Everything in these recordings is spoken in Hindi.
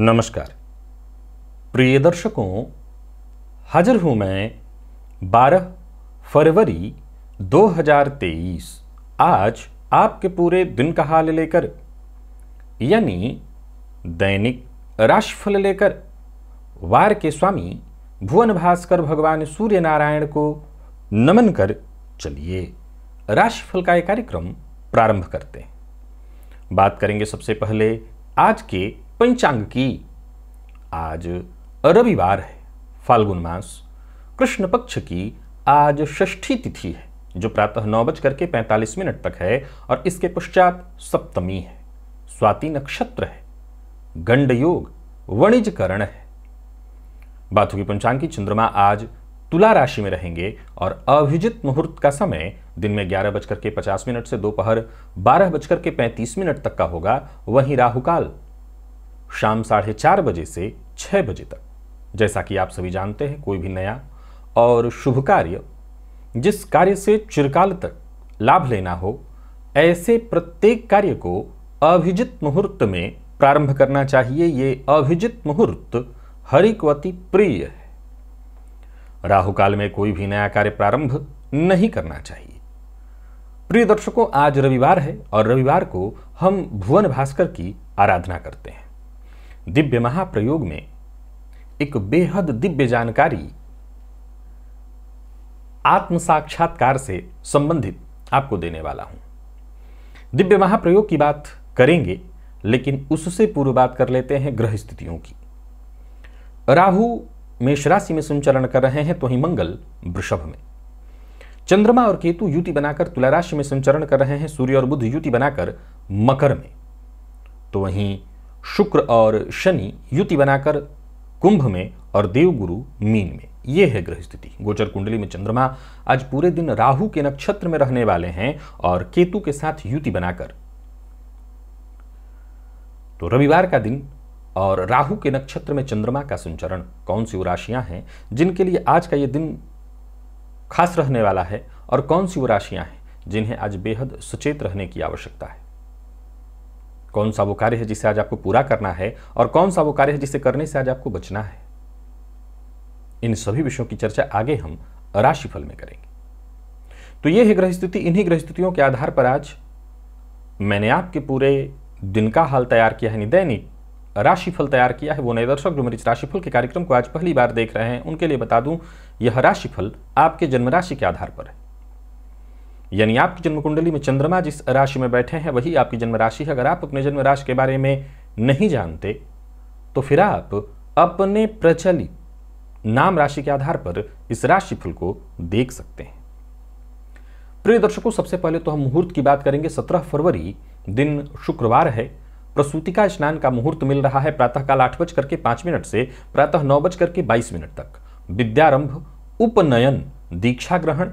नमस्कार प्रिय दर्शकों, हाजिर हूं मैं 12 फरवरी 2023 आज आपके पूरे दिन का हाल लेकर, यानी दैनिक राशिफल लेकर वार के स्वामी भुवन भास्कर भगवान सूर्य नारायण को नमन कर चलिए राशिफल का एक कार्यक्रम प्रारंभ करते हैं। बात करेंगे सबसे पहले आज के पंचांग की। आज रविवार है, फाल्गुन मास कृष्ण पक्ष की आज षष्ठी तिथि है, जो प्रातः 9:45 तक है और इसके पश्चात सप्तमी है। स्वाति नक्षत्र है, गंड योग वणिज करण है। बात होगी पंचांग की। चंद्रमा आज तुला राशि में रहेंगे और अभिजित मुहूर्त का समय दिन में 11:50 से दोपहर 12:35 तक का होगा। वहीं राहुकाल शाम 4:30 बजे से 6 बजे तक। जैसा कि आप सभी जानते हैं, कोई भी नया और शुभ कार्य, जिस कार्य से चिरकाल तक लाभ लेना हो, ऐसे प्रत्येक कार्य को अभिजित मुहूर्त में प्रारंभ करना चाहिए। ये अभिजित मुहूर्त हरिकवती प्रिय है। राहुकाल में कोई भी नया कार्य प्रारंभ नहीं करना चाहिए। प्रिय दर्शकों, आज रविवार है और रविवार को हम भुवन भास्कर की आराधना करते हैं। दिव्य महाप्रयोग में एक बेहद दिव्य जानकारी आत्म साक्षात्कार से संबंधित आपको देने वाला हूं। दिव्य महाप्रयोग की बात करेंगे, लेकिन उससे पूर्व बात कर लेते हैं ग्रह स्थितियों की। राहु मेष राशि में संचरण कर रहे हैं, तो वहीं मंगल वृषभ में। चंद्रमा और केतु युति बनाकर तुला राशि में संचरण कर रहे हैं। सूर्य और बुध युति बनाकर मकर में, तो वहीं शुक्र और शनि युति बनाकर कुंभ में और देवगुरु मीन में। यह है ग्रह स्थिति। गोचर कुंडली में चंद्रमा आज पूरे दिन राहु के नक्षत्र में रहने वाले हैं और केतु के साथ युति बनाकर। तो रविवार का दिन और राहु के नक्षत्र में चंद्रमा का संचरण, कौन सी वो राशियां हैं जिनके लिए आज का यह दिन खास रहने वाला है, और कौन सी वो राशियां हैं जिन्हें आज बेहद सचेत रहने की आवश्यकता है। कौन सा वो कार्य है जिसे आज आपको पूरा करना है और कौन सा वो कार्य है जिसे करने से आज आपको बचना है। इन सभी विषयों की चर्चा आगे हम राशिफल में करेंगे। तो यह है ग्रह स्थिति। इन्हीं ग्रह स्थितियों के आधार पर आज मैंने आपके पूरे दिन का हाल तैयार किया है, दैनिक राशिफल तैयार किया है। वो नए दर्शक जो मेरे इस राशिफल के कार्यक्रम को आज पहली बार देख रहे हैं, उनके लिए बता दूं, यह राशिफल आपके जन्म राशि के आधार पर है। यानी आपकी जन्म कुंडली में चंद्रमा जिस राशि में बैठे हैं वही आपकी जन्म राशि है। अगर आप अपने जन्म राशि के बारे में नहीं जानते, तो फिर आप अपने प्रचलित नाम राशि के आधार पर इस राशिफल को देख सकते हैं। प्रिय दर्शकों, सबसे पहले तो हम मुहूर्त की बात करेंगे। 17 फरवरी दिन शुक्रवार है। प्रसूतिका स्नान का मुहूर्त मिल रहा है प्रातःकाल 8:05 से प्रातः 9:22 तक। विद्यारंभ, उपनयन, दीक्षा ग्रहण,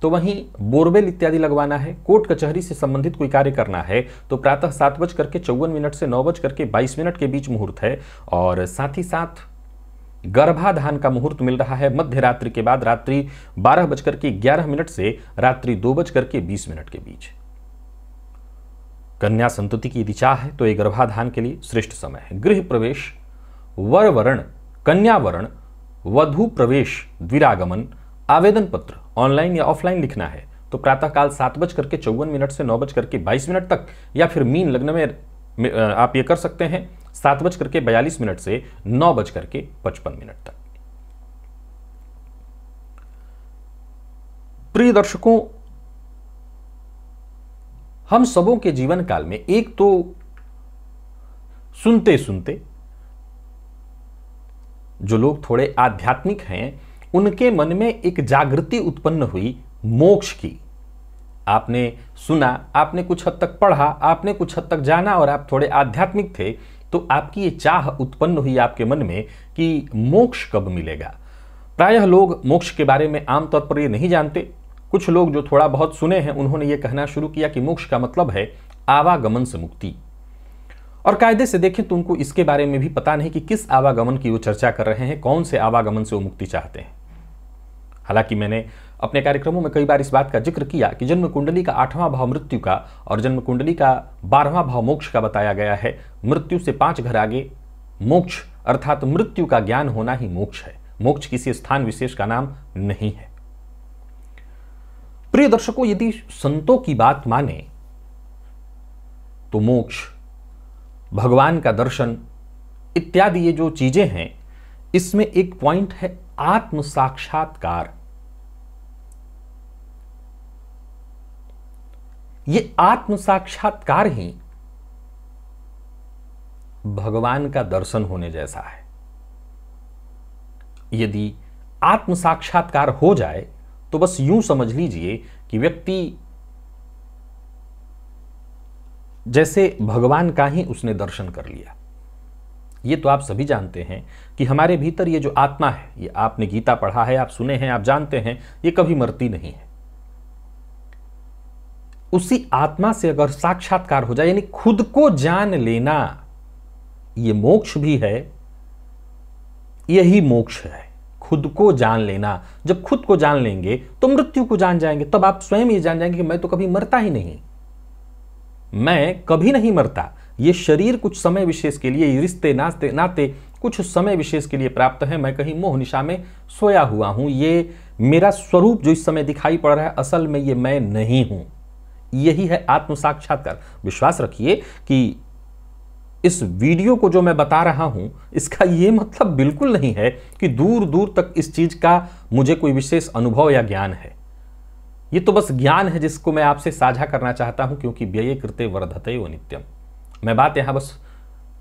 तो वहीं बोरवेल इत्यादि लगवाना है, कोर्ट कचहरी से संबंधित कोई कार्य करना है, तो प्रातः 7:54 से 9:22 के बीच मुहूर्त है। और साथ ही साथ गर्भाधान का मुहूर्त मिल रहा है मध्य रात्रि के बाद, रात्रि 12:11 से रात्रि 2:20 के बीच। कन्या संतति की यदि चाह है तो ये गर्भाधान के लिए श्रेष्ठ समय है। गृह प्रवेश, वर वरण, कन्या वरण, वधु प्रवेश, द्विरागमन, आवेदन पत्र ऑनलाइन या ऑफलाइन लिखना है तो प्रातःकाल 7:54 से 9:22 तक, या फिर मीन लग्न में आप ये कर सकते हैं 7:42 से 9:55 तक। प्रिय दर्शकों, हम सबों के जीवन काल में एक तो सुनते सुनते जो लोग थोड़े आध्यात्मिक हैं, उनके मन में एक जागृति उत्पन्न हुई मोक्ष की। आपने सुना, आपने कुछ हद तक पढ़ा, आपने कुछ हद तक जाना और आप थोड़े आध्यात्मिक थे, तो आपकी ये चाह उत्पन्न हुई आपके मन में कि मोक्ष कब मिलेगा। प्रायः लोग मोक्ष के बारे में आमतौर पर ये नहीं जानते। कुछ लोग जो थोड़ा बहुत सुने हैं, उन्होंने ये कहना शुरू किया कि मोक्ष का मतलब है आवागमन से मुक्ति। और कायदे से देखें तो उनको इसके बारे में भी पता नहीं कि किस आवागमन की वो चर्चा कर रहे हैं, कौन से आवागमन से वो मुक्ति चाहते हैं। हालांकि मैंने अपने कार्यक्रमों में कई बार इस बात का जिक्र किया कि जन्म कुंडली का 8वां भाव मृत्यु का और जन्म कुंडली का 12वां भाव मोक्ष का बताया गया है। मृत्यु से 5 घर आगे मोक्ष अर्थात मृत्यु का ज्ञान होना ही मोक्ष है। मोक्ष किसी स्थान विशेष का नाम नहीं है। प्रिय दर्शकों, यदि संतों की बात माने तो मोक्ष, भगवान का दर्शन इत्यादि ये जो चीजें हैं, इसमें एक पॉइंट है आत्म साक्षात्कार। ये आत्म साक्षात्कार ही भगवान का दर्शन होने जैसा है। यदि आत्म साक्षात्कार हो जाए तो बस यूं समझ लीजिए कि व्यक्ति जैसे भगवान का ही उसने दर्शन कर लिया। ये तो आप सभी जानते हैं कि हमारे भीतर ये जो आत्मा है, ये आपने गीता पढ़ा है, आप सुने हैं, आप जानते हैं, ये कभी मरती नहीं है। उसी आत्मा से अगर साक्षात्कार हो जाए, यानी खुद को जान लेना, ये मोक्ष भी है, यही मोक्ष है, खुद को जान लेना। जब खुद को जान लेंगे तो मृत्यु को जान जाएंगे। तब आप स्वयं ये जान जाएंगे कि मैं तो कभी मरता ही नहीं, मैं कभी नहीं मरता। ये शरीर कुछ समय विशेष के लिए, ये रिश्ते नाते कुछ समय विशेष के लिए प्राप्त है। मैं कहीं मोह निशा में सोया हुआ हूं। ये मेरा स्वरूप जो इस समय दिखाई पड़ रहा है, असल में ये मैं नहीं हूं। यही है आत्म साक्षात्कार। विश्वास रखिए कि इस वीडियो को जो मैं बता रहा हूं, इसका यह मतलब बिल्कुल नहीं है कि दूर दूर तक इस चीज का मुझे कोई विशेष अनुभव या ज्ञान है। यह तो बस ज्ञान है जिसको मैं आपसे साझा करना चाहता हूं, क्योंकि व्यये कृते वर्धते व नित्यम। मैं बात यहां बस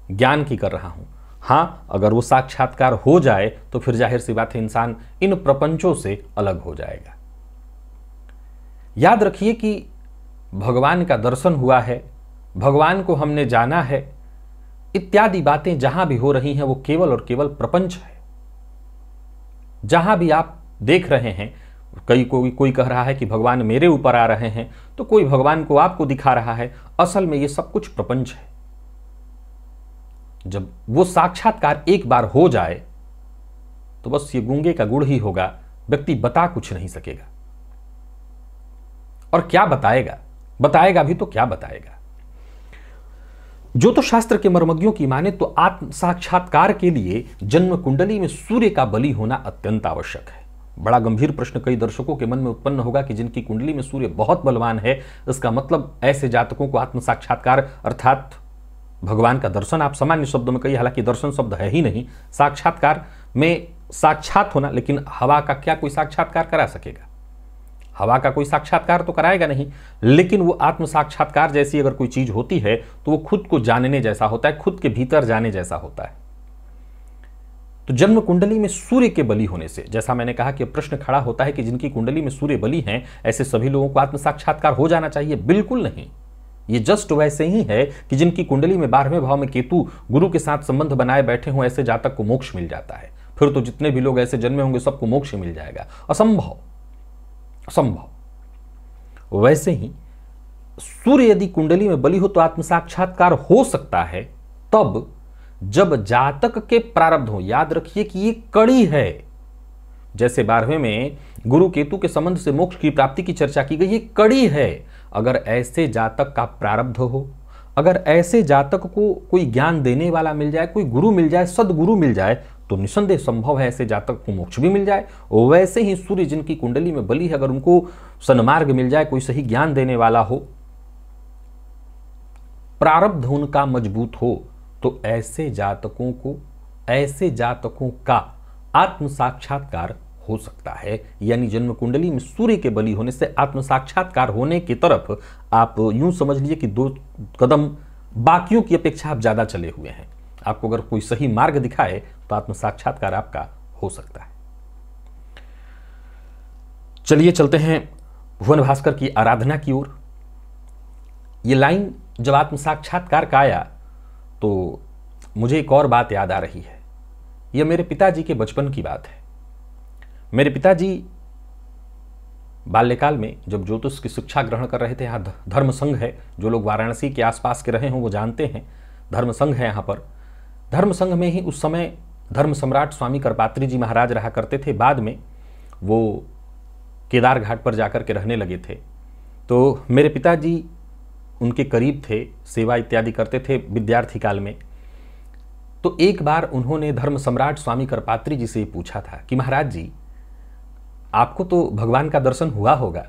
ज्ञान की कर रहा हूं। हां, अगर वो साक्षात्कार हो जाए तो फिर जाहिर सी बात है, इंसान इन प्रपंचों से अलग हो जाएगा। याद रखिए कि भगवान का दर्शन हुआ है, भगवान को हमने जाना है, इत्यादि बातें जहां भी हो रही हैं वो केवल और केवल प्रपंच है। जहां भी आप देख रहे हैं, कोई कह रहा है कि भगवान मेरे ऊपर आ रहे हैं, तो कोई भगवान को आपको दिखा रहा है। असल में ये सब कुछ प्रपंच है। जब वो साक्षात्कार एक बार हो जाए तो बस ये गूंगे का गुड़ ही होगा। व्यक्ति बता कुछ नहीं सकेगा। और क्या बताएगा? बताएगा भी तो क्या बताएगा? जो तो शास्त्र के मर्मज्ञों की माने तो आत्म साक्षात्कार के लिए जन्म कुंडली में सूर्य का बलि होना अत्यंत आवश्यक है। बड़ा गंभीर प्रश्न कई दर्शकों के मन में उत्पन्न होगा कि जिनकी कुंडली में सूर्य बहुत बलवान है, इसका मतलब ऐसे जातकों को आत्म साक्षात्कार अर्थात भगवान का दर्शन, आप सामान्य शब्दों में कहिए, हालांकि दर्शन शब्द है ही नहीं, साक्षात्कार में साक्षात होना। लेकिन हवा का क्या कोई साक्षात्कार करा सकेगा? हवा का कोई साक्षात्कार तो कराएगा नहीं। लेकिन वो आत्म साक्षात्कार जैसी अगर कोई चीज होती है तो वो खुद को जानने जैसा होता है, खुद के भीतर जाने जैसा होता है। तो जन्म कुंडली में सूर्य के बलि होने से, जैसा मैंने कहा कि प्रश्न खड़ा होता है कि जिनकी कुंडली में सूर्य बलि हैं, ऐसे सभी लोगों को आत्म साक्षात्कार हो जाना चाहिए? बिल्कुल नहीं। ये जस्ट वैसे ही है कि जिनकी कुंडली में 12वें भाव में केतु गुरु के साथ संबंध बनाए बैठे हों, ऐसे जातक को मोक्ष मिल जाता है। फिर तो जितने भी लोग ऐसे जन्मे होंगे सबको मोक्ष मिल जाएगा। असंभव, असंभव। वैसे ही सूर्य यदि कुंडली में बलि हो तो आत्म साक्षात्कार हो सकता है तब जब जातक के प्रारब्ध हो। याद रखिए कि ये कड़ी है। जैसे 12वें में गुरु केतु के संबंध से मोक्ष की प्राप्ति की चर्चा की गई, ये कड़ी है। अगर ऐसे जातक का प्रारब्ध हो, अगर ऐसे जातक को कोई ज्ञान देने वाला मिल जाए, कोई गुरु मिल जाए, सदगुरु मिल जाए, तो निसंदेह संभव है ऐसे जातक को मोक्ष भी मिल जाए। वैसे ही सूर्य जिनकी कुंडली में बलि है, अगर उनको सन्मार्ग मिल जाए, कोई सही ज्ञान देने वाला हो, प्रारब्ध उनका मजबूत हो, तो ऐसे जातकों का आत्म साक्षात्कार हो सकता है। यानी जन्म कुंडली में सूर्य के बलि होने से आत्म साक्षात्कार होने की तरफ आप यूं समझ लीजिए कि 2 कदम बाकियों की अपेक्षा आप ज्यादा चले हुए हैं। आपको अगर कोई सही मार्ग दिखाए तो आत्म साक्षात्कार आपका हो सकता है। चलिए चलते हैं भुवन भास्कर की आराधना की ओर। ये लाइन जब आत्म साक्षात्कार का आया तो मुझे एक और बात याद आ रही है। यह मेरे पिताजी के बचपन की बात है। मेरे पिताजी बाल्यकाल में जब ज्योतिष की शिक्षा ग्रहण कर रहे थे, यहाँ धर्म संघ है, जो लोग वाराणसी के आसपास के रहे हों वो जानते हैं, धर्म संघ है यहाँ पर। धर्म संघ में ही उस समय धर्म सम्राट स्वामी करपात्री जी महाराज रहा करते थे। बाद में वो केदार घाट पर जाकर के रहने लगे थे। तो मेरे पिताजी उनके करीब थे, सेवा इत्यादि करते थे विद्यार्थी काल में। तो एक बार उन्होंने धर्म सम्राट स्वामी करपात्री जी से पूछा था कि महाराज जी, आपको तो भगवान का दर्शन हुआ होगा।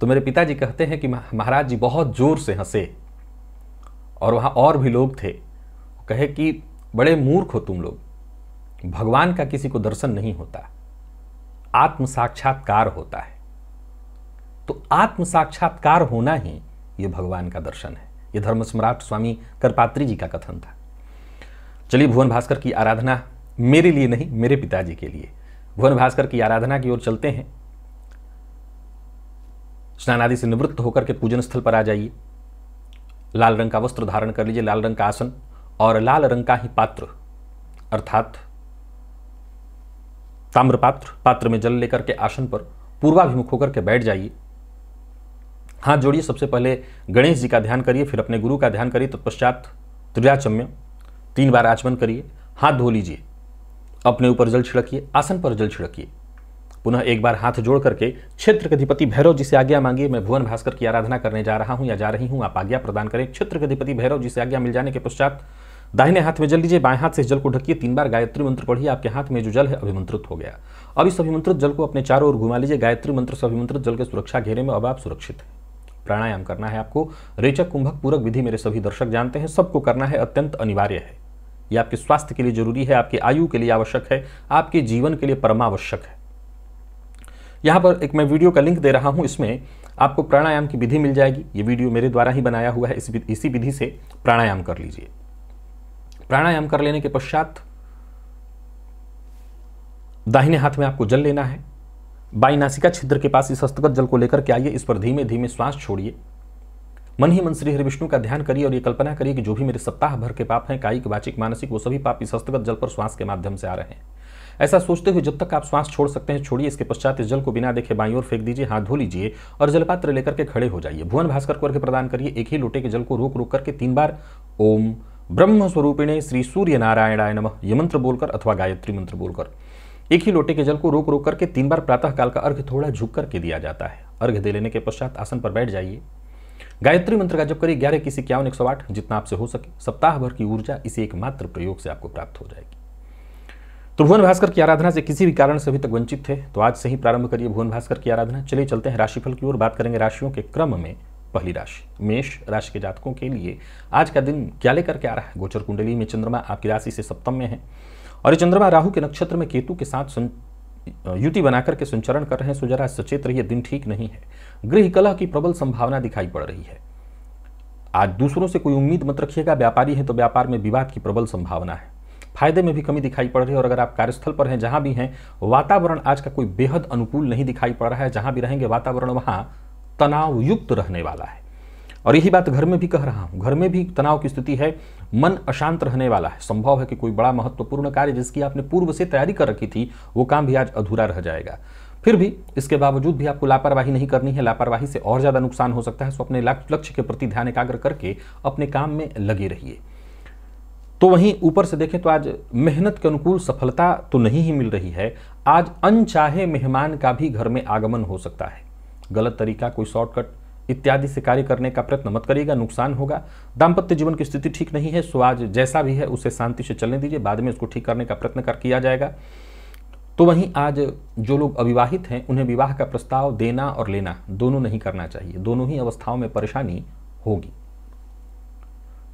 तो मेरे पिताजी कहते हैं कि महाराज जी बहुत जोर से हंसे और वहां और भी लोग थे। कहे कि बड़े मूर्ख हो तुम लोग, भगवान का किसी को दर्शन नहीं होता, आत्म साक्षात्कार होता है। तो आत्म साक्षात्कार होना ही यह भगवान का दर्शन है। यह धर्म सम्राट स्वामी करपात्री जी का कथन था। चलिए भुवन भास्कर की आराधना, मेरे लिए नहीं, मेरे पिताजी के लिए, भुवन भास्कर की आराधना की ओर चलते हैं। स्नान आदि से निवृत्त होकर के पूजन स्थल पर आ जाइए। लाल रंग का वस्त्र धारण कर लीजिए, लाल रंग का आसन और लाल रंग का ही पात्र अर्थात ताम्र पात्र, पात्र में जल लेकर के आसन पर पूर्वाभिमुख होकर के बैठ जाइए। हाथ जोड़िए। सबसे पहले गणेश जी का ध्यान करिए, फिर अपने गुरु का ध्यान करिए। तत्पश्चात त्रिराचम्य 3 बार आचमन करिए। हाथ धो लीजिए, अपने ऊपर जल छिड़किए, आसन पर जल छिड़किए। पुनः एक बार हाथ जोड़ करके क्षेत्र के अधिपति भैरव जी से आज्ञा मांगिए। मैं भुवन भास्कर की आराधना करने जा रहा हूं या जा रही हूं, आप आज्ञा प्रदान करें। क्षेत्र के अधिपति भैरव जी से आज्ञा मिल जाने के पश्चात दाहिने हाथ में जल लीजिए, बाएं हाथ से जल को ढकिए। 3 बार गायत्री मंत्र पढ़िए। आपके हाथ में जो जल है अभिमंत्रित हो गया। अब इस अभिमंत्रित जल को अपने चारों ओर घुमा लीजिए। गायत्री मंत्र से अभिमंत्रित जल के सुरक्षा घेरे में अब आप सुरक्षित हैं। प्राणायाम करना है आपको। रेचक कुंभक पूरक विधि मेरे सभी दर्शक जानते हैं, सबको करना है, अत्यंत अनिवार्य है। यह आपके स्वास्थ्य के लिए जरूरी है, आपकी आयु के लिए आवश्यक है, आपके जीवन के लिए परमावश्यक है। यहां पर एक मैं वीडियो का लिंक दे रहा हूं, इसमें आपको प्राणायाम की विधि मिल जाएगी। ये वीडियो मेरे द्वारा ही बनाया हुआ है। इसी विधि से प्राणायाम कर लीजिए। प्राणायाम कर लेने के पश्चात दाहिने हाथ में आपको जल लेना है। बाई नासिका छिद्र के पास इस हस्तगत जल को लेकर के आइए। इस पर धीमे धीमे श्वास छोड़िए। मन ही मन श्री हरि विष्णु का ध्यान करिए और ये कल्पना करिए कि जो भी मेरे सप्ताह भर के पाप हैं, कायिक वाचिक मानसिक, वो सभी पाप इस हस्तगत जल पर श्वास के माध्यम से आ रहे हैं। ऐसा सोचते हुए जब तक आप श्वास छोड़ सकते हैं छोड़िए। इसके पश्चात इस जल को बिना देखे बाईं ओर फेंक दीजिए, हाथ धो लीजिए और जलपात्र लेकर के खड़े हो जाइए। भुवन भास्कर को अर्घ्य प्रदान करिए। एक ही लोटे के जल को रोक रोक करके 3 बार ओम ब्रह्म स्वरूपिणे श्री सूर्य नारायणाय नमः ये मंत्र बोलकर अथवा गायत्री मंत्र बोलकर एक ही लोटे के जल को रोक रोक करके 3 बार प्रातः काल का अर्घ्य थोड़ा झुक करके दिया जाता है। अर्घ्य दे लेने के पश्चात आसन पर बैठ जाइए। गायत्री मंत्र का जप करिए 11 की 51 108 जितना आपसे हो सके। सप्ताह भर की ऊर्जा इसी एकमात्र प्रयोग से आपको प्राप्त हो जाएगी। तो भुवन भास्कर की आराधना से किसी भी कारण से अभी तक वंचित थे तो आज से ही प्रारंभ करिए भुवन भास्कर की आराधना। चलिए चलते हैं राशिफल की ओर। बात करेंगे राशियों के क्रम में। पहली राशि मेष राशि के जातकों के लिए आज का दिन क्या लेकर के आ रहा है। गोचर कुंडली में चंद्रमा आपकी राशि से सप्तम में है और ये चंद्रमा राहु के नक्षत्र में केतु के साथ युति बनाकर के संचरण कर रहे हैं। सो जरा सचेत रहिए, दिन ठीक नहीं है। गृह कलह की प्रबल संभावना दिखाई पड़ रही है। आज दूसरों से कोई उम्मीद मत रखिएगा। व्यापारी है तो व्यापार में विवाद की प्रबल संभावना है। फायदे में भी कमी दिखाई पड़ रही है और अगर आप कार्यस्थल पर हैं, जहां भी हैं, वातावरण आज का कोई बेहद अनुकूल नहीं दिखाई पड़ रहा है। जहां भी रहेंगे वातावरण वहां तनाव युक्त रहने वाला है और यही बात घर में भी कह रहा हूं। घर में भी तनाव की स्थिति है, मन अशांत रहने वाला है। संभव है कि कोई बड़ा महत्वपूर्ण कार्य जिसकी आपने पूर्व से तैयारी कर रखी थी वो काम भी आज अधूरा रह जाएगा। फिर भी इसके बावजूद भी आपको लापरवाही नहीं करनी है। लापरवाही से और ज्यादा नुकसान हो सकता है। सो अपने लक्ष्य के प्रति ध्यान एकाग्र करके अपने काम में लगे रहिए। तो वहीं ऊपर से देखें तो आज मेहनत के अनुकूल सफलता तो नहीं ही मिल रही है। आज अनचाहे मेहमान का भी घर में आगमन हो सकता है। गलत तरीका, कोई शॉर्टकट इत्यादि से कार्य करने का प्रयत्न मत करिएगा, नुकसान होगा। दाम्पत्य जीवन की स्थिति ठीक नहीं है। सो आज जैसा भी है उसे शांति से चलने दीजिए, बाद में उसको ठीक करने का प्रयत्न किया जाएगा। तो वहीं आज जो लोग अविवाहित हैं उन्हें विवाह का प्रस्ताव देना और लेना दोनों नहीं करना चाहिए। दोनों ही अवस्थाओं में परेशानी होगी।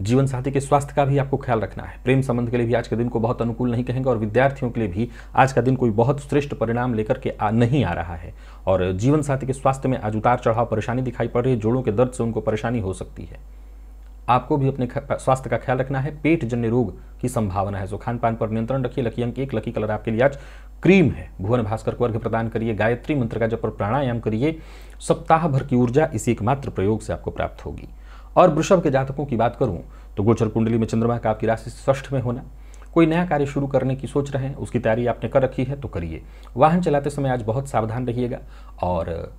जीवन साथी के स्वास्थ्य का भी आपको ख्याल रखना है। प्रेम संबंध के लिए भी आज के दिन को बहुत अनुकूल नहीं कहेंगे और विद्यार्थियों के लिए भी आज का दिन कोई बहुत श्रेष्ठ परिणाम लेकर के नहीं आ रहा है। और जीवन साथी के स्वास्थ्य में आज उतार चढ़ाव परेशानी दिखाई पड़ रही है। जोड़ों के दर्द से उनको परेशानी हो सकती है। आपको भी अपने स्वास्थ्य का ख्याल रखना है। पेट जन्य रोग की संभावना है। सो खान पान पर नियंत्रण रखिए। लकी अंक 1, लकी कलर आपके लिए आज क्रीम है। भुवन भास्कर को अर्घ्य प्रदान करिए। गायत्री मंत्र का जप और प्राणायाम करिए। सप्ताह भर की ऊर्जा इसी एकमात्र प्रयोग से आपको प्राप्त होगी। और वृषभ के जातकों की बात करूं तो गोचर कुंडली में चंद्रमा का आपकी राशि से षष्ठ में होना। कोई नया कार्य शुरू करने की सोच रहे हैं, उसकी तैयारी आपने कर रखी है तो करिए। वाहन चलाते समय आज बहुत सावधान रहिएगा और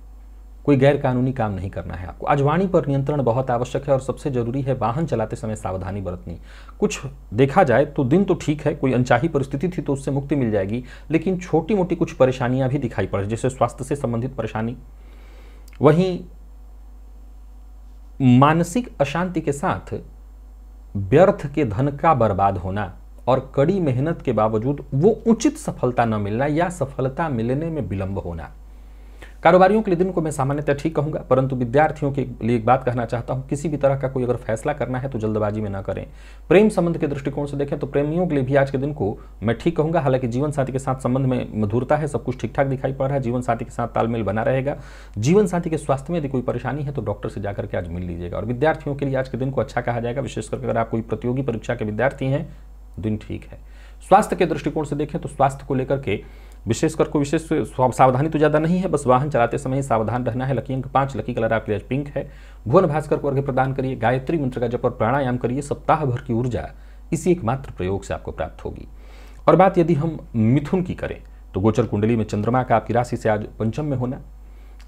कोई गैर कानूनी काम नहीं करना है आपको। आज वाणी पर नियंत्रण बहुत आवश्यक है और सबसे जरूरी है वाहन चलाते समय सावधानी बरतनी। कुछ देखा जाए तो दिन तो ठीक है, कोई अनचाही परिस्थिति थी तो उससे मुक्ति मिल जाएगी, लेकिन छोटी मोटी कुछ परेशानियां भी दिखाई पड़, जैसे स्वास्थ्य से संबंधित परेशानी। वहीं मानसिक अशांति के साथ व्यर्थ के धन का बर्बाद होना और कड़ी मेहनत के बावजूद वो उचित सफलता न मिलना या सफलता मिलने में विलंब होना। कारोबारियों के लिए दिन को मैं सामान्यतः ठीक कहूंगा, परंतु विद्यार्थियों के लिए एक बात कहना चाहता हूं, किसी भी तरह का कोई अगर फैसला करना है तो जल्दबाजी में ना करें। प्रेम संबंध के दृष्टिकोण से देखें तो प्रेमियों के लिए भी आज के दिन को मैं ठीक कहूंगा। हालांकि जीवन साथी के साथ संबंध में मधुरता है, सब कुछ ठीक ठाक दिखाई पड़ रहा है, जीवन साथी के साथ तालमेल बना रहेगा। जीवन साथी के स्वास्थ्य में यदि कोई परेशानी है तो डॉक्टर से जाकर के आज मिल लीजिएगा। और विद्यार्थियों के लिए आज के दिन को अच्छा कहा जाएगा, विशेषकर अगर आप कोई प्रतियोगी परीक्षा के विद्यार्थी हैं, दिन ठीक है। स्वास्थ्य के दृष्टिकोण से देखें तो स्वास्थ्य को लेकर के विशेषकर कोई विशेष सावधानी तो ज़्यादा नहीं है, बस वाहन चलाते समय ही सावधान रहना है। लकी अंक 5, लकी कलर आपके लिए पिंक है। भुवन भास्कर को अर्घ्य प्रदान करिए, गायत्री मंत्र का जप और प्राणायाम करिए, सप्ताह भर की ऊर्जा इसी एकमात्र प्रयोग से आपको प्राप्त होगी। और बात यदि हम मिथुन की करें तो गोचर कुंडली में चंद्रमा का आपकी राशि से आज पंचम में होना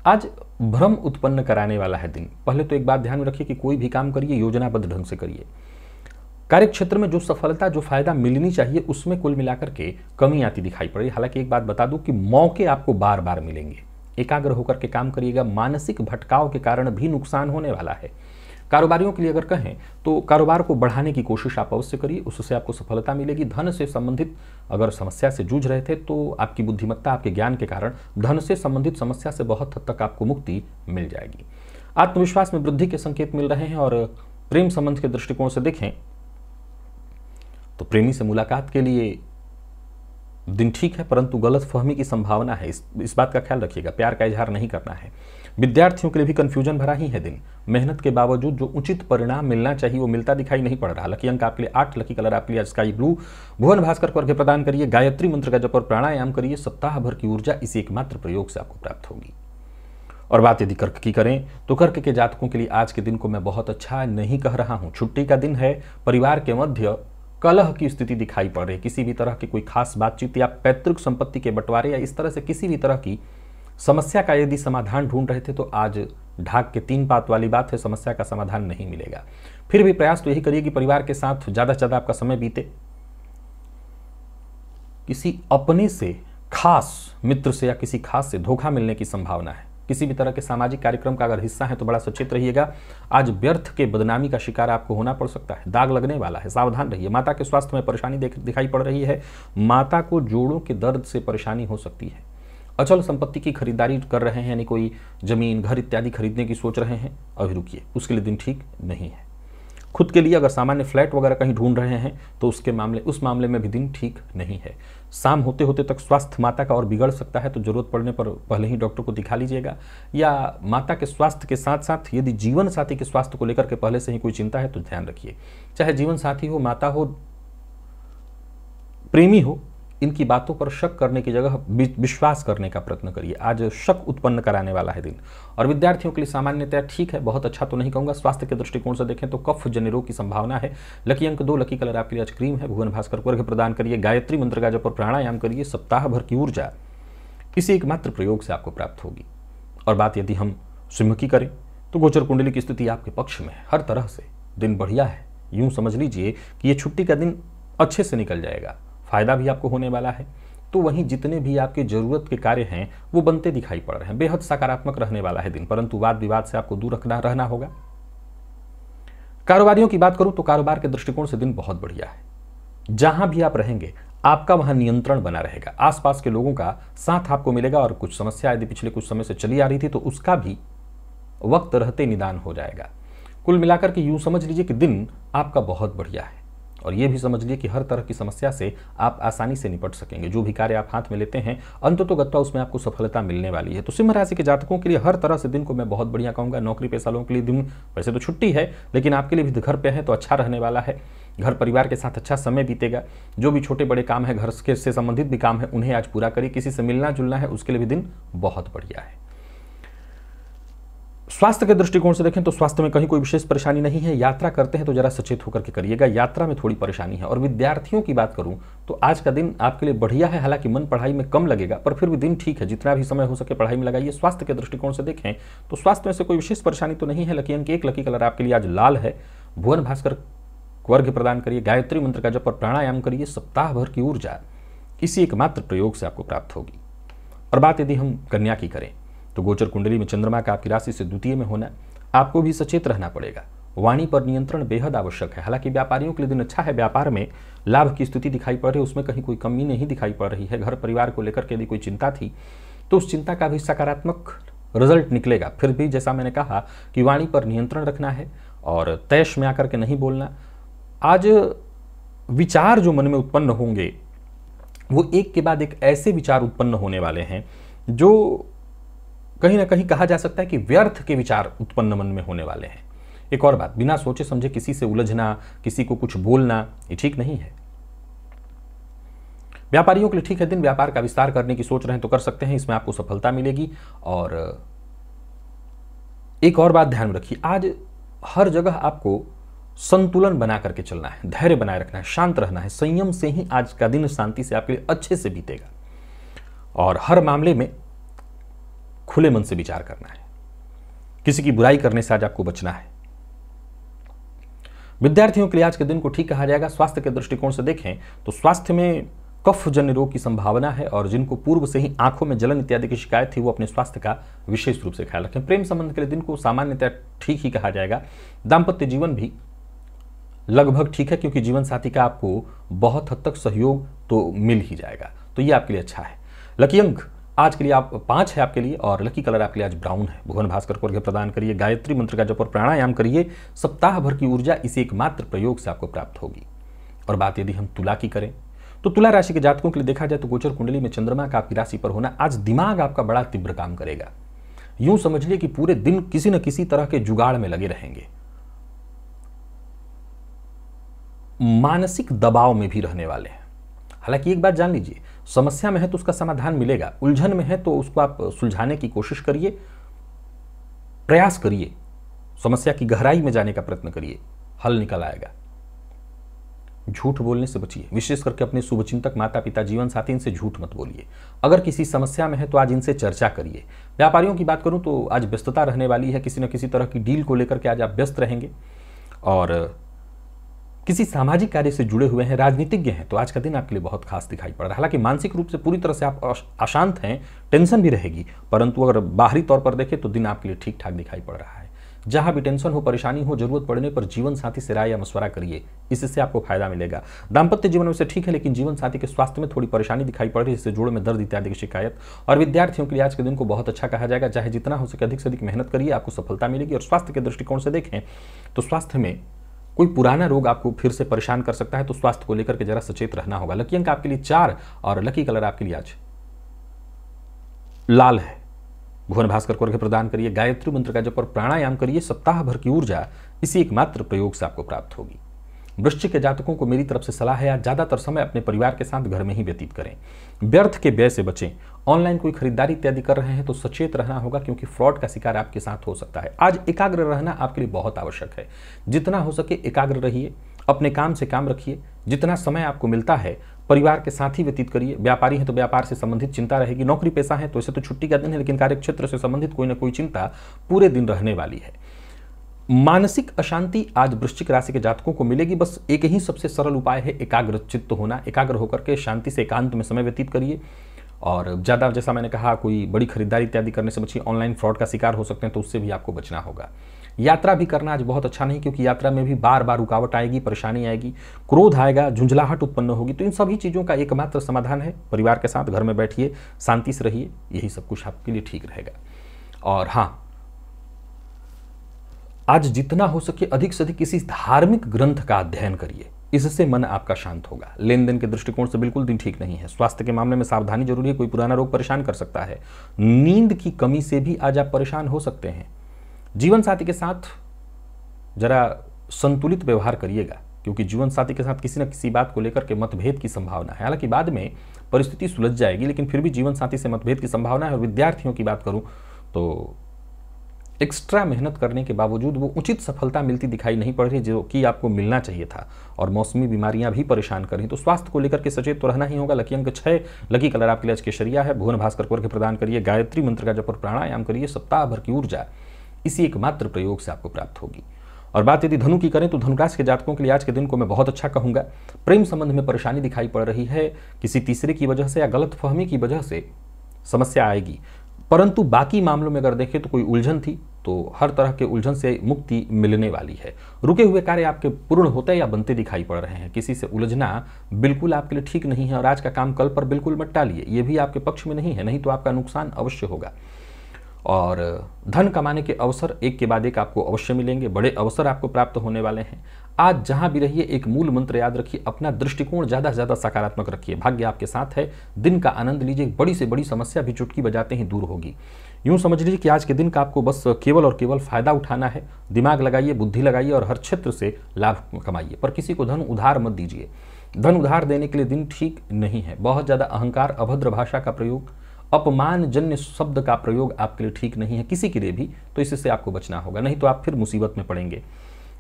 आज भ्रम उत्पन्न कराने वाला है दिन। पहले तो एक बात ध्यान में रखिए कि कोई भी काम करिए योजनाबद्ध ढंग से करिए। कार्य क्षेत्र में जो सफलता, जो फायदा मिलनी चाहिए, उसमें कुल मिलाकर के कमी आती दिखाई पड़ रही। हालांकि एक बात बता दूं कि मौके आपको बार बार मिलेंगे, एकाग्र होकर के काम करिएगा। मानसिक भटकाव के कारण भी नुकसान होने वाला है। कारोबारियों के लिए अगर कहें तो कारोबार को बढ़ाने की कोशिश आप अवश्य करिए, उससे आपको सफलता मिलेगी। धन से संबंधित अगर समस्या से जूझ रहे थे तो आपकी बुद्धिमत्ता, आपके ज्ञान के कारण धन से संबंधित समस्या से बहुत हद तक आपको मुक्ति मिल जाएगी। आत्मविश्वास में वृद्धि के संकेत मिल रहे हैं। और प्रेम संबंध के दृष्टिकोण से देखें तो प्रेमी से मुलाकात के लिए दिन ठीक है, परंतु गलत फहमी की संभावना है, इस बात का ख्याल रखिएगा। प्यार का इजहार नहीं करना है। विद्यार्थियों के लिए भी कंफ्यूजन भरा ही है दिन। मेहनत के बावजूद जो उचित परिणाम मिलना चाहिए वो मिलता दिखाई नहीं पड़ रहा। लकी अंक आपके लिए 8, लकी कलर आपके लिए स्काई ब्लू। भुवन भास्कर को अर्घ्य प्रदान करिए, गायत्री मंत्र का जप और प्राणायाम करिए, सप्ताह भर की ऊर्जा इसी एकमात्र प्रयोग से आपको प्राप्त होगी। और बात यदि कर्क की करें तो कर्क के जातकों के लिए आज के दिन को मैं बहुत अच्छा नहीं कह रहा हूं। छुट्टी का दिन है, परिवार के मध्य कलह की स्थिति दिखाई पड़ रही है। किसी भी तरह की कोई खास बातचीत या पैतृक संपत्ति के बंटवारे या इस तरह से किसी भी तरह की समस्या का यदि समाधान ढूंढ रहे थे तो आज ढाक के 3 पात वाली बात है, समस्या का समाधान नहीं मिलेगा। फिर भी प्रयास तो यही करिए कि परिवार के साथ ज्यादा से ज्यादा आपका समय बीते। किसी अपने से खास मित्र से या किसी खास से धोखा मिलने की संभावना है। किसी भी तरह के सामाजिक कार्यक्रम का अगर हिस्सा है तो बड़ा सचेत रहिएगा। आज व्यर्थ के बदनामी का शिकार आपको होना पड़ सकता है, दाग लगने वाला है, सावधान रहिए। माता के स्वास्थ्य में परेशानी दिखाई पड़ रही है। माता को जोड़ों के दर्द से परेशानी हो सकती है। अचल संपत्ति की खरीदारी कर रहे हैं, यानी कोई जमीन, घर इत्यादि खरीदने की सोच रहे हैं, अभी रुकिए, उसके लिए दिन ठीक नहीं है। खुद के लिए अगर सामान्य फ्लैट वगैरह कहीं ढूंढ रहे हैं तो उस मामले में भी दिन ठीक नहीं है। शाम होते होते तक स्वास्थ्य माता का और बिगड़ सकता है, तो जरूरत पड़ने पर पहले ही डॉक्टर को दिखा लीजिएगा। या माता के स्वास्थ्य के साथ साथ यदि जीवन साथी के स्वास्थ्य को लेकर के पहले से ही कोई चिंता है तो ध्यान रखिए। चाहे जीवन साथी हो, माता हो, प्रेमी हो, इनकी बातों पर शक करने की जगह विश्वास करने का प्रयत्न करिए। आज शक उत्पन्न कराने वाला है दिन। और विद्यार्थियों के लिए सामान्यतः ठीक है, बहुत अच्छा तो नहीं कहूंगा। स्वास्थ्य के दृष्टिकोण से देखें तो कफ जन्य रोग की संभावना है। लकी अंक 2, लकी कलर आपके लिए आज क्रीम है। भुवन भास्कर को अर्घ्य प्रदान करिए, गायत्री मंत्र का जप और प्राणायाम करिए, सप्ताह भर की ऊर्जा इसी एकमात्र प्रयोग से आपको प्राप्त होगी। और बात यदि हम सिंह की करें तो गोचर कुंडली की स्थिति आपके पक्ष में है। हर तरह से दिन बढ़िया है। यूं समझ लीजिए कि ये छुट्टी का दिन अच्छे से निकल जाएगा, फायदा भी आपको होने वाला है। तो वहीं जितने भी आपके जरूरत के कार्य हैं वो बनते दिखाई पड़ रहे हैं। बेहद सकारात्मक रहने वाला है दिन, परंतु वाद विवाद से आपको दूर रहना होगा। कारोबारियों की बात करूं तो कारोबार के दृष्टिकोण से दिन बहुत बढ़िया है। जहां भी आप रहेंगे आपका वहां नियंत्रण बना रहेगा। आसपास के लोगों का साथ आपको मिलेगा और कुछ समस्या यदि पिछले कुछ समय से चली आ रही थी तो उसका भी वक्त रहते निदान हो जाएगा। कुल मिलाकर के यूं समझ लीजिए कि दिन आपका बहुत बढ़िया है। और ये भी समझ लिए कि हर तरह की समस्या से आप आसानी से निपट सकेंगे। जो भी कार्य आप हाथ में लेते हैं अंततोगत्वा उसमें आपको सफलता मिलने वाली है। तो सिंह राशि के जातकों के लिए हर तरह से दिन को मैं बहुत बढ़िया कहूंगा। नौकरी पेशा लोगों के लिए दिन वैसे तो छुट्टी है, लेकिन आपके लिए भी घर पे है तो अच्छा रहने वाला है। घर परिवार के साथ अच्छा समय बीतेगा। जो भी छोटे बड़े काम है, घर से संबंधित भी काम है, उन्हें आज पूरा करिए। किसी से मिलना जुलना है उसके लिए भी दिन बहुत बढ़िया है। स्वास्थ्य के दृष्टिकोण से देखें तो स्वास्थ्य में कहीं कोई विशेष परेशानी नहीं है। यात्रा करते हैं तो जरा सचेत होकर के करिएगा, यात्रा में थोड़ी परेशानी है। और विद्यार्थियों की बात करूं तो आज का दिन आपके लिए बढ़िया है। हालांकि मन पढ़ाई में कम लगेगा, पर फिर भी दिन ठीक है। जितना भी समय हो सके पढ़ाई में लगाइए। स्वास्थ्य के दृष्टिकोण से देखें तो स्वास्थ्य में से कोई विशेष परेशानी तो नहीं है। लकी अंक 1, लकी कलर आपके लिए आज लाल है। भुवन भास्कर को अर्घ्य प्रदान करिए, गायत्री मंत्र का जप और प्राणायाम करिए, सप्ताह भर की ऊर्जा इसी एकमात्र प्रयोग से आपको प्राप्त होगी। और बात यदि हम कन्या की करें तो गोचर कुंडली में चंद्रमा का आपकी राशि से द्वितीय में होना, आपको भी सचेत रहना पड़ेगा। वाणी पर नियंत्रण बेहद आवश्यक है। हालांकि व्यापारियों के लिए दिन अच्छा है, व्यापार में लाभ की स्थिति दिखाई पड़ रही है, उसमें कहीं कोई कमी नहीं दिखाई पड़ रही है। घर परिवार को लेकर के यदि कोई चिंता थी तो उस चिंता का भी सकारात्मक रिजल्ट निकलेगा। फिर भी जैसा मैंने कहा कि वाणी पर नियंत्रण रखना है और तैश में आकर के नहीं बोलना। आज विचार जो मन में उत्पन्न होंगे वो एक के बाद एक ऐसे विचार उत्पन्न होने वाले हैं जो कहीं ना कहीं कहा जा सकता है कि व्यर्थ के विचार उत्पन्न मन में होने वाले हैं। एक और बात, बिना सोचे समझे किसी से उलझना, किसी को कुछ बोलना, ये ठीक नहीं है। व्यापारियों के लिए ठीक है दिन, व्यापार का विस्तार करने की सोच रहे हैं तो कर सकते हैं, इसमें आपको सफलता मिलेगी। और एक और बात ध्यान में रखिए, आज हर जगह आपको संतुलन बना करके चलना है, धैर्य बनाए रखना है, शांत रहना है। संयम से ही आज का दिन शांति से आपके लिए अच्छे से बीतेगा और हर मामले में खुले मन से विचार करना है। किसी की बुराई करने से आज आपको बचना है। विद्यार्थियों के लिए आज के दिन को ठीक कहा जाएगा। स्वास्थ्य के दृष्टिकोण से देखें तो स्वास्थ्य में कफ जन्य रोग की संभावना है और जिनको पूर्व से ही आंखों में जलन इत्यादि की शिकायत थी वो अपने स्वास्थ्य का विशेष रूप से ख्याल रखें। प्रेम संबंध के लिए दिन को सामान्यतः ठीक ही कहा जाएगा। दाम्पत्य जीवन भी लगभग ठीक है क्योंकि जीवन साथी का आपको बहुत हद तक सहयोग तो मिल ही जाएगा, तो ये आपके लिए अच्छा है। लकी अंक आज के लिए आप 5 है आपके लिए और लकी कलर आपके लिए आज ब्राउन है। भुवन भास्कर को अर्घ्य प्रदान करिए, गायत्री मंत्र का जप और प्राणायाम करिए। सप्ताह भर की ऊर्जा इसी एकमात्र प्रयोग से आपको प्राप्त होगी। और बात यदि हम तुला की करें तो तुला राशि के जातकों के लिए देखा जाए तो गोचर कुंडली में चंद्रमा का आपकी राशि पर होना आज दिमाग आपका बड़ा तीव्र काम करेगा। यूं समझिए कि पूरे दिन किसी न किसी तरह के जुगाड़ में लगे रहेंगे, मानसिक दबाव में भी रहने वाले हैं। हालांकि एक बात जान लीजिए, समस्या में है तो उसका समाधान मिलेगा, उलझन में है तो उसको आप सुलझाने की कोशिश करिए, प्रयास करिए, समस्या की गहराई में जाने का प्रयत्न करिए, हल निकल आएगा। झूठ बोलने से बचिए, विशेष करके अपने शुभचिंतक माता पिता जीवन साथी इनसे झूठ मत बोलिए। अगर किसी समस्या में है तो आज इनसे चर्चा करिए। व्यापारियों की बात करूं तो आज व्यस्तता रहने वाली है, किसी न किसी तरह की डील को लेकर के आज आप व्यस्त रहेंगे। और किसी सामाजिक कार्य से जुड़े हुए हैं, राजनीतिज्ञ हैं तो आज का दिन आपके लिए बहुत खास दिखाई पड़ रहा है। हालांकि मानसिक रूप से पूरी तरह से आप अशांत हैं, टेंशन भी रहेगी, परंतु अगर बाहरी तौर पर देखें तो दिन आपके लिए ठीक ठाक दिखाई पड़ रहा है। जहां भी टेंशन हो, परेशानी हो, जरूरत पड़ने पर जीवन साथी से राय या मशवरा करिए, इससे आपको फायदा मिलेगा। दाम्पत्य जीवन में से ठीक है लेकिन जीवन साथी के स्वास्थ्य में थोड़ी परेशानी दिखाई पड़ रही है, इससे जोड़ में दर्द इत्यादि की शिकायत। और विद्यार्थियों के लिए आज के दिन को बहुत अच्छा कहा जाएगा। चाहे जितना हो सके अधिक से अधिक मेहनत करिए, आपको सफलता मिलेगी। और स्वास्थ्य के दृष्टिकोण से देखें तो स्वास्थ्य में कोई पुराना रोग आपको फिर से परेशान कर सकता है, तो स्वास्थ्य को लेकर के जरा सचेत रहना होगा। लकी अंक आपके लिए 4 और लकी कलर आपके लिए आज लाल है। भुवन भास्कर को अर्घ्य प्रदान करिए, गायत्री मंत्र का जप और प्राणायाम करिए। सप्ताह भर की ऊर्जा इसी एकमात्र प्रयोग से आपको प्राप्त होगी। वृश्चिक के जातकों को मेरी तरफ से सलाह है, आज ज्यादातर समय अपने परिवार के साथ घर में ही व्यतीत करें। व्यर्थ के व्यय से बचें। ऑनलाइन कोई खरीदारी इत्यादि कर रहे हैं तो सचेत रहना होगा क्योंकि फ्रॉड का शिकार आपके साथ हो सकता है। आज एकाग्र रहना आपके लिए बहुत आवश्यक है। जितना हो सके एकाग्र रहिए, अपने काम से काम रखिए। जितना समय आपको मिलता है परिवार के साथ ही व्यतीत करिए। व्यापारी है तो व्यापार से संबंधित चिंता रहेगी, नौकरी पेशा है तो इसे तो छुट्टी का दिन है लेकिन कार्य क्षेत्र से संबंधित कोई ना कोई चिंता पूरे दिन रहने वाली है। मानसिक अशांति आज वृश्चिक राशि के जातकों को मिलेगी। बस एक ही सबसे सरल उपाय है एकाग्र चित्त होना। एकाग्र होकर के शांति से एकांत में समय व्यतीत करिए और ज़्यादा जैसा मैंने कहा कोई बड़ी खरीदारी इत्यादि करने से बचिए। ऑनलाइन फ्रॉड का शिकार हो सकते हैं तो उससे भी आपको बचना होगा। यात्रा भी करना आज बहुत अच्छा नहीं क्योंकि यात्रा में भी बार बार रुकावट आएगी, परेशानी आएगी, क्रोध आएगा, झुंझलाहट उत्पन्न होगी। तो इन सभी चीज़ों का एकमात्र समाधान है परिवार के साथ घर में बैठिए, शांति से रहिए, यही सब कुछ आपके लिए ठीक रहेगा। और हाँ, आज जितना हो सके अधिक से अधिक किसी धार्मिक ग्रंथ का अध्ययन करिए, इससे मन आपका शांत होगा। लेन देन के दृष्टिकोण से बिल्कुल दिन ठीक नहीं है। स्वास्थ्य के मामले में सावधानी जरूरी है, कोई पुराना रोग परेशान कर सकता है। नींद की कमी से भी आज आप परेशान हो सकते हैं। जीवन साथी के साथ जरा संतुलित व्यवहार करिएगा क्योंकि जीवन साथी के साथ किसी न किसी बात को लेकर के मतभेद की संभावना है। हालांकि बाद में परिस्थिति सुलझ जाएगी लेकिन फिर भी जीवन साथी से मतभेद की संभावना है। और विद्यार्थियों की बात करूं तो एक्स्ट्रा मेहनत करने के बावजूद वो उचित सफलता मिलती दिखाई नहीं पड़ रही जो कि आपको मिलना चाहिए था। और मौसमी बीमारियां भी परेशान कर रही, तो स्वास्थ्य को लेकर के सचेत तो रहना ही होगा। लकी अंक 6, लकी कलर आपके लिए आज केसरिया है। भुवन भास्कर को अर्घ्य प्रदान करिए, गायत्री मंत्र का जप और प्राणायाम करिए। सप्ताह भर की ऊर्जा इसी एकमात्र प्रयोग से आपको प्राप्त होगी। और बात यदि धनु की करें तो धनुराशि के जातकों के लिए आज के दिन को मैं बहुत अच्छा कहूंगा। प्रेम संबंध में परेशानी दिखाई पड़ रही है, किसी तीसरे की वजह से या गलत फहमी की वजह से समस्या आएगी, परंतु बाकी मामलों में अगर देखें तो कोई उलझन थी तो हर तरह के उलझन से मुक्ति मिलने वाली है। रुके हुए कार्य आपके पूर्ण होते या बनते दिखाई पड़ रहे हैं। किसी से उलझना बिल्कुल आपके लिए ठीक नहीं है और आज का काम कल पर बिल्कुल मत टालिए, ये भी आपके पक्ष में नहीं है, नहीं तो आपका नुकसान अवश्य होगा। और धन कमाने के अवसर एक के बाद एक आपको अवश्य मिलेंगे, बड़े अवसर आपको प्राप्त होने वाले हैं। आज जहां भी रहिए एक मूल मंत्र याद रखिए, अपना दृष्टिकोण ज़्यादा से ज़्यादा सकारात्मक रखिए। भाग्य आपके साथ है, दिन का आनंद लीजिए, बड़ी से बड़ी समस्या भी चुटकी बजाते ही दूर होगी। यूं समझ लीजिए कि आज के दिन का आपको बस केवल और केवल फायदा उठाना है। दिमाग लगाइए, बुद्धि लगाइए और हर क्षेत्र से लाभ कमाइए, पर किसी को धन उधार मत दीजिए। धन उधार देने के लिए दिन ठीक नहीं है। बहुत ज़्यादा अहंकार, अभद्र भाषा का प्रयोग, अपमानजन्य शब्द का प्रयोग आपके लिए ठीक नहीं है किसी के लिए भी, तो इससे आपको बचना होगा, नहीं तो आप फिर मुसीबत में पड़ेंगे।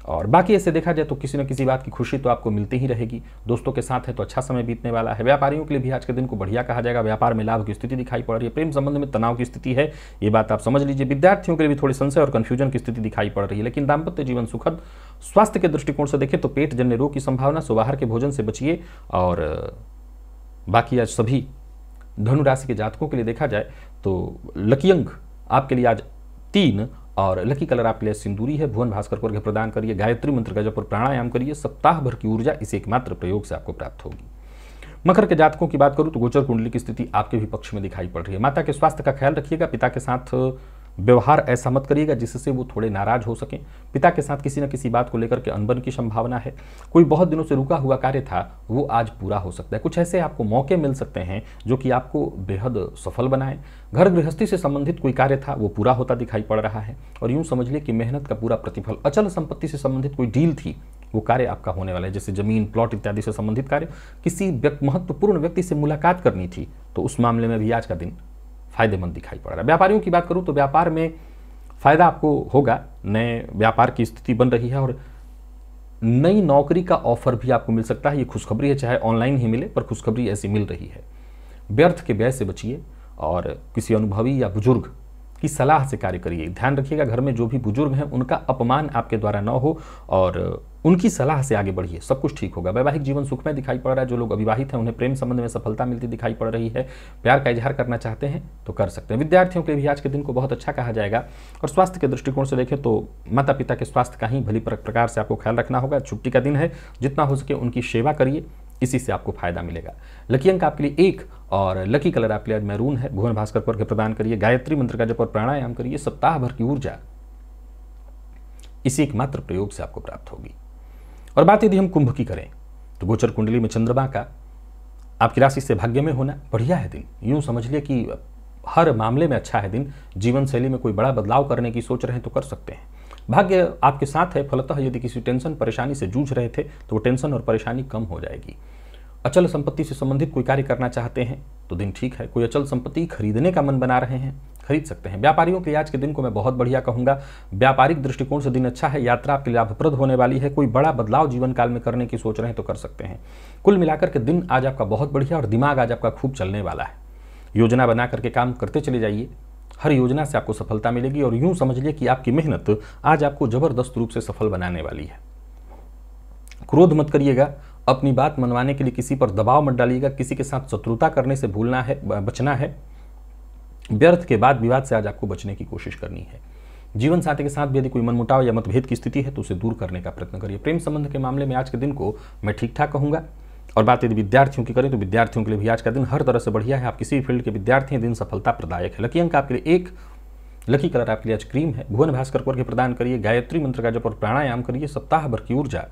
और बाकी ऐसे देखा जाए तो किसी न किसी बात की खुशी तो आपको मिलती ही रहेगी। दोस्तों के साथ है तो अच्छा समय बीतने वाला है। व्यापारियों के लिए भी आज के दिन को बढ़िया कहा जाएगा। व्यापार में लाभ की स्थिति दिखाई पड़ रही है। प्रेम संबंध में तनाव की स्थिति है, ये बात आप समझ लीजिए। विद्यार्थियों के लिए भी थोड़ी संशय और कंफ्यूजन की स्थिति दिखाई पड़ रही है, लेकिन दाम्पत्य जीवन सुखद। स्वास्थ्य के दृष्टिकोण से देखें तो पेट जन्य रोग की संभावना, सुबाहर के भोजन से बचिए। और बाकी आज सभी धनु राशि के जातकों के लिए देखा जाए तो लकी अंक आपके लिए आज 3 और लकी कलर आपके लिए सिंदूरी है। भुवन भास्कर को अर्घ्य प्रदान करिए, गायत्री मंत्र का जप और प्राणायाम करिए। सप्ताह भर की ऊर्जा इस एकमात्र प्रयोग से आपको प्राप्त होगी। मकर के जातकों की बात करूं तो गोचर कुंडली की स्थिति आपके भी पक्ष में दिखाई पड़ रही है। माता के स्वास्थ्य का ख्याल रखिएगा। पिता के साथ व्यवहार ऐसा मत करिएगा जिससे वो थोड़े नाराज हो सकें। पिता के साथ किसी न किसी बात को लेकर के अनबन की संभावना है। कोई बहुत दिनों से रुका हुआ कार्य था वो आज पूरा हो सकता है। कुछ ऐसे आपको मौके मिल सकते हैं जो कि आपको बेहद सफल बनाएं। घर गृहस्थी से संबंधित कोई कार्य था वो पूरा होता दिखाई पड़ रहा है। और यूं समझ लिए कि मेहनत का पूरा प्रतिफल, अचल संपत्ति से संबंधित कोई डील थी वो कार्य आपका होने वाला है, जैसे जमीन, प्लॉट इत्यादि से संबंधित कार्य। किसी महत्वपूर्ण व्यक्ति से मुलाकात करनी थी तो उस मामले में भी आज का दिन फायदेमंद दिखाई पड़ रहा है। व्यापारियों की बात करूं तो व्यापार में फायदा आपको होगा। नए व्यापार की स्थिति बन रही है और नई नौकरी का ऑफर भी आपको मिल सकता है। ये खुशखबरी है, चाहे ऑनलाइन ही मिले पर खुशखबरी ऐसी मिल रही है। व्यर्थ के व्यय से बचिए और किसी अनुभवी या बुजुर्ग की सलाह से कार्य करिए। ध्यान रखिएगा घर में जो भी बुजुर्ग हैं उनका अपमान आपके द्वारा न हो और उनकी सलाह से आगे बढ़िए, सब कुछ ठीक होगा। वैवाहिक जीवन सुखमय दिखाई पड़ रहा है। जो लोग अविवाहित हैं उन्हें प्रेम संबंध में सफलता मिलती दिखाई पड़ रही है। प्यार का इजहार करना चाहते हैं तो कर सकते हैं। विद्यार्थियों के लिए भी आज के दिन को बहुत अच्छा कहा जाएगा। और स्वास्थ्य के दृष्टिकोण से देखें तो माता पिता के स्वास्थ्य का ही भली प्रकार से आपको ख्याल रखना होगा। छुट्टी का दिन है, जितना हो सके उनकी सेवा करिए, इसी से आपको फायदा मिलेगा। लकी अंक आपके लिए 1 और लकी कलर आपके लिए आज मैरून है। भुवन भास्कर को अर्घ्य प्रदान करिए, गायत्री मंत्र का जप और प्राणायाम करिए। सप्ताह भर की ऊर्जा इसी एकमात्र प्रयोग से आपको प्राप्त होगी। और बात यदि हम कुंभ की करें तो गोचर कुंडली में चंद्रमा का आपकी राशि से भाग्य में होना बढ़िया है दिन। यूं समझ लिए कि हर मामले में अच्छा है दिन। जीवन शैली में कोई बड़ा बदलाव करने की सोच रहे हैं तो कर सकते हैं। भाग्य आपके साथ है। फलतः यदि किसी टेंशन परेशानी से जूझ रहे थे तो वो टेंशन और परेशानी कम हो जाएगी। अचल संपत्ति से संबंधित कोई कार्य करना चाहते हैं तो दिन ठीक है। कोई अचल संपत्ति खरीदने का मन बना रहे हैं, खरीद सकते हैं। व्यापारियों के लिए आज के दिन को मैं बहुत बढ़िया कहूंगा। व्यापारिक दृष्टिकोण से दिन अच्छा है। यात्रा आपके लाभप्रद होने वाली है। कोई बड़ा बदलाव जीवन काल में करने की सोच रहे हैं तो कर सकते हैं। कुल मिलाकर के दिन आज आपका बहुत बढ़िया और दिमाग आज आपका खूब चलने वाला है। योजना बना करके काम करते चले जाइए, हर योजना से आपको सफलता मिलेगी। और यूं समझ लिए कि आपकी मेहनत आज आपको जबरदस्त रूप से सफल बनाने वाली है। क्रोध मत करिएगा। अपनी बात मनवाने के लिए किसी पर दबाव मत डालिएगा। किसी के साथ शत्रुता करने से भूलना है, बचना है। व्यर्थ के बाद विवाद से आज आपको बचने की कोशिश करनी है। जीवन साथी के साथ भी यदि कोई मनमुटाव या मतभेद की स्थिति है तो उसे दूर करने का प्रयत्न करिए। प्रेम संबंध के मामले में आज के दिन को मैं ठीक ठाक कहूंगा। और बात यदि विद्यार्थियों की करें तो विद्यार्थियों के लिए भी आज का दिन हर तरह से बढ़िया है। आप किसी भी फील्ड के विद्यार्थी हैं, दिन सफलता प्रदायक है। लकी अंक आपके लिए 1, लकी कलर आपके लिए आज क्रीम है। भुवन भास्कर को अर्घ्य प्रदान करिए, गायत्री मंत्र का जप और प्राणायाम करिए। सप्ताह भर की ऊर्जा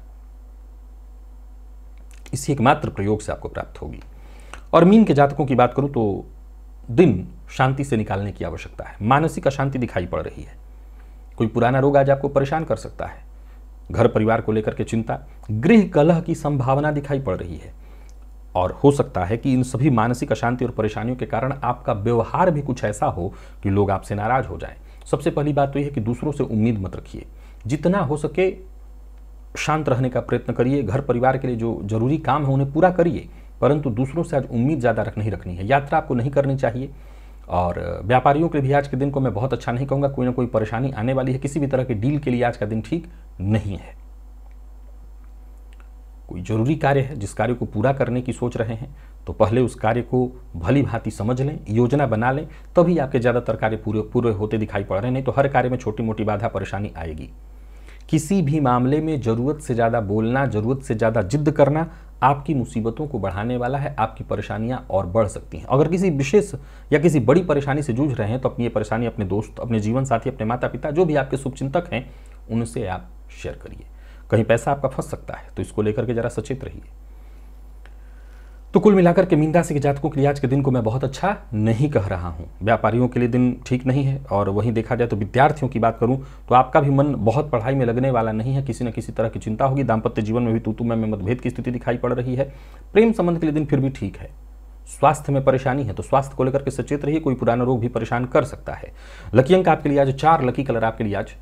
इसी एकमात्र प्रयोग से आपको प्राप्त होगी। और मीन के जातकों की बात करूं तो दिन शांति से निकालने की आवश्यकता है। मानसिक अशांति दिखाई पड़ रही है। कोई पुराना रोग आज आपको परेशान कर सकता है। घर परिवार को लेकर के चिंता, गृह कलह की संभावना दिखाई पड़ रही है। और हो सकता है कि इन सभी मानसिक अशांति और परेशानियों के कारण आपका व्यवहार भी कुछ ऐसा हो कि लोग आपसे नाराज हो जाएं। सबसे पहली बात तो यह है कि दूसरों से उम्मीद मत रखिए। जितना हो सके शांत रहने का प्रयत्न करिए। घर परिवार के लिए जो जरूरी काम है उन्हें पूरा करिए, परंतु दूसरों से आज उम्मीद ज़्यादा नहीं रखनी है। यात्रा आपको नहीं करनी चाहिए। और व्यापारियों के लिए भी आज के दिन को मैं बहुत अच्छा नहीं कहूँगा। कोई ना कोई परेशानी आने वाली है। किसी भी तरह के डील के लिए आज का दिन ठीक नहीं है। कोई जरूरी कार्य है जिस कार्य को पूरा करने की सोच रहे हैं तो पहले उस कार्य को भली भांति समझ लें, योजना बना लें, तभी आपके ज़्यादातर कार्य पूरे होते दिखाई पड़ रहे हैं। नहीं तो हर कार्य में छोटी मोटी बाधा परेशानी आएगी। किसी भी मामले में ज़रूरत से ज़्यादा बोलना, ज़रूरत से ज़्यादा जिद्द करना आपकी मुसीबतों को बढ़ाने वाला है, आपकी परेशानियां और बढ़ सकती हैं। अगर किसी विशेष या किसी बड़ी परेशानी से जूझ रहे हैं तो अपनी ये परेशानी अपने दोस्त, अपने जीवन साथी, अपने माता पिता, जो भी आपके शुभचिंतक हैं, उनसे आप शेयर करिए। कहीं पैसा आपका फंस सकता है तो इसको लेकर के जरा सचेत रहिए। तो कुल मिलाकर के मीन राशि के जातकों के लिए आज के दिन को मैं बहुत अच्छा नहीं कह रहा हूं। व्यापारियों के लिए दिन ठीक नहीं है, और वहीं देखा जाए तो विद्यार्थियों की बात करूं तो आपका भी मन बहुत पढ़ाई में लगने वाला नहीं है। किसी न किसी तरह की चिंता होगी। दाम्पत्य जीवन में भी तू में मतभेद की स्थिति दिखाई पड़ रही है। प्रेम संबंध के लिए दिन फिर भी ठीक है। स्वास्थ्य में परेशानी है तो स्वास्थ्य को लेकर के सचेत रहिए, कोई पुराना रोग भी परेशान कर सकता है। लकी अंक आपके लिए आज 4, लकी कलर आपके लिए आज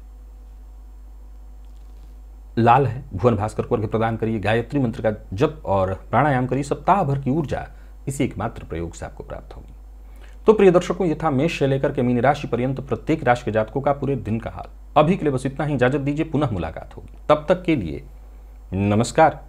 लाल है। भुवन भास्कर को अर्घ्य प्रदान करिए, गायत्री मंत्र का जप और प्राणायाम करिए। सप्ताह भर की ऊर्जा इसी एकमात्र प्रयोग से आपको प्राप्त होगी। तो प्रिय दर्शकों, ये था मेष से लेकर के मीन राशि पर्यंत प्रत्येक राशि के जातकों का पूरे दिन का हाल। अभी के लिए बस इतना ही, इजाजत दीजिए, पुनः मुलाकात होगी। तब तक के लिए नमस्कार।